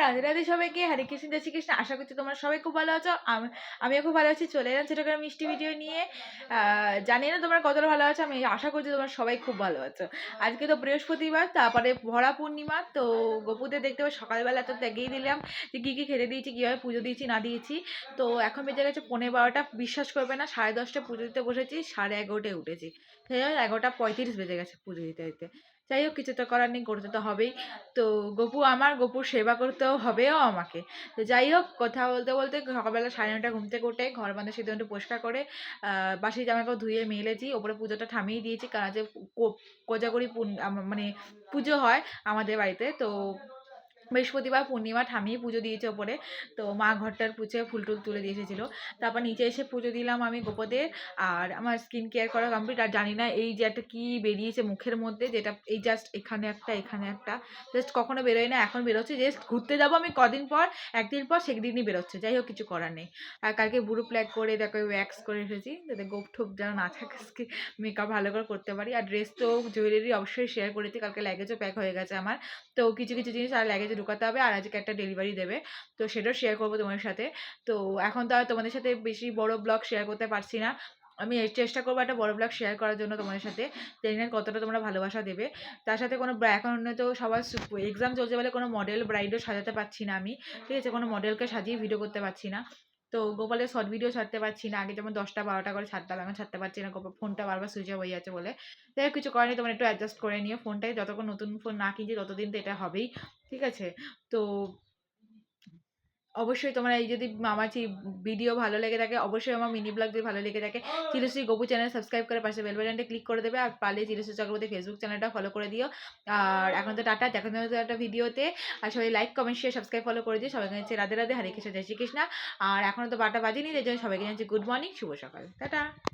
রাধে রাধে সবাইকে, হরে কৃষ্ণ, জয় শ্রীকৃষ্ণ। আশা করছি তোমরা সবাই খুব ভালো আছো। আমিও খুব ভালো আছি। চলে এলাম ছোট করে মিষ্টি ভিডিও নিয়ে। জানি না তোমরা কতটা ভালো আছো, আমি আশা করছি তোমরা সবাই খুব ভালো আছো। আজকে তো বৃহস্পতিবার, তারপরে ভরা পূর্ণিমা। তো গোপুদের দেখতে পাবে সকালবেলা তো দেখেই দিলাম যে কী কী খেতে দিয়েছি, কীভাবে পুজো দিয়েছি না দিয়েছি। তো এখন বেজে গেছে 11:15। বিশ্বাস করবে না, 10:30টায় পুজো দিতে বসেছি, 11:30টায় উঠেছি। সেই জন্য 11:35 বেজে গেছে পুজো দিতে দিতে। যাই হোক, কিছু তো করার নেই, করতে তো হবেই। তো গোপুর সেবা করতেও হবেও আমাকে। তো যাই হোক, কথা বলতে বলতে সকালবেলা 9:30 ঘুম থেকে উঠে ঘর বাঁধা সিঁদুর একটু পরিষ্কার করে বাসি জামাকাপড় ধুয়ে মেলেছি, ওপরে পুজোটা থামিয়ে দিয়েছি, কারণ যে কোজাগরি মানে পুজো হয় আমাদের বাড়িতে। তো বৃহস্পতিবার পূর্ণিমা থামিয়ে পুজো দিয়েছে ওপরে। তো মা ঘরটার পুছে ফুল টুল তুলে দিয়ে এসেছিলো। তারপর নিচে এসে পুজো দিলাম আমি গোপদের। আর আমার স্কিন কেয়ার করা কমপ্লিট। আর জানি না এই যে একটা কী বেরিয়েছে মুখের মধ্যে, যেটা এই জাস্ট এখানে একটা এখানে একটা, জাস্ট কখনো বেরোয় না, এখন বেরোচ্ছে। জাস্ট ঘুরতে যাবো আমি কদিন পর, একদিন পর সেদিনই বেরোচ্ছে। যাই হোক, কিছু করার নেই। আর কালকে বুড়ো প্ল্যাক করে দেখো ওয়্যাক্স করে এসেছি, যাতে গোপ ঠোপ যেন না থাকে, মেকআপ ভালো করে করতে পারি। আর ড্রেস তো জুয়েলারি অবশ্যই শেয়ার করেছি, কালকে লাগেজও প্যাক হয়ে গেছে আমার। তো কিছু কিছু জিনিস আর লাগেজে ঢুকাতে হবে, আর আজকে একটা ডেলিভারি দেবে, তো সেটাও শেয়ার করবো তোমার সাথে। তো এখন তো আর তোমাদের সাথে বেশি বড় ব্লগ শেয়ার করতে পারছি না। আমি চেষ্টা করবো একটা বড় ব্লগ শেয়ার করার জন্য তোমাদের সাথে। জানি না কতটা তোমরা ভালোবাসা দেবে। তার সাথে কোনো এখন তো সবার এক্সাম চলছে বলে কোনো মডেল ব্রাইডও সাজাতে পারছি না আমি। ঠিক আছে, কোনো মডেলকে সাজিয়ে ভিডিও করতে পারছি না। তো গোপালের শর্ট ভিডিও ছাড়তে পারছি না, আগে যেমন 10টা 12টা করে ছাড়তাম, এখন ছাড়তে পারছি না, ফোনটা বারবার সুইচ অফ হয়ে যাচ্ছে বলে। যাই হোক, কিছু করেনি, তোমরা একটু অ্যাডজাস্ট করে নিও ফোনটাই। যতক্ষণ নতুন ফোন না কিনছি ততদিন তো এটা হবেই। ঠিক আছে। তো অবশ্যই তোমরা এই যদি আমার ভিডিও ভালো লেগে থাকে, অবশ্যই আমার মিনি ব্লগ যদি ভালো লেগে থাকে, চিরশ্রী গপু চ্যানেল সাবস্ক্রাইব করে পাশে বেল বাটনটা ক্লিক করে দেবে। আর পারলে চিরশ্রী চক্রবর্তী ফেসবুক চ্যানেলটা ফলো করে দিও। আর এখন তো টাটা, দেখা যাবে একটা ভিডিওতে। আর সবাই like comment share subscribe follow করে দিও। সবাইকে জানাচ্ছি রাধে রাধে, হরে কৃষ্ণ, জয় শ্রীকৃষ্ণ। আর এখনও তো 12টা বাজেনি, এই জন্য সবাইকে জানাচ্ছি গুড মর্নিং, শুভ সকাল, টাটা।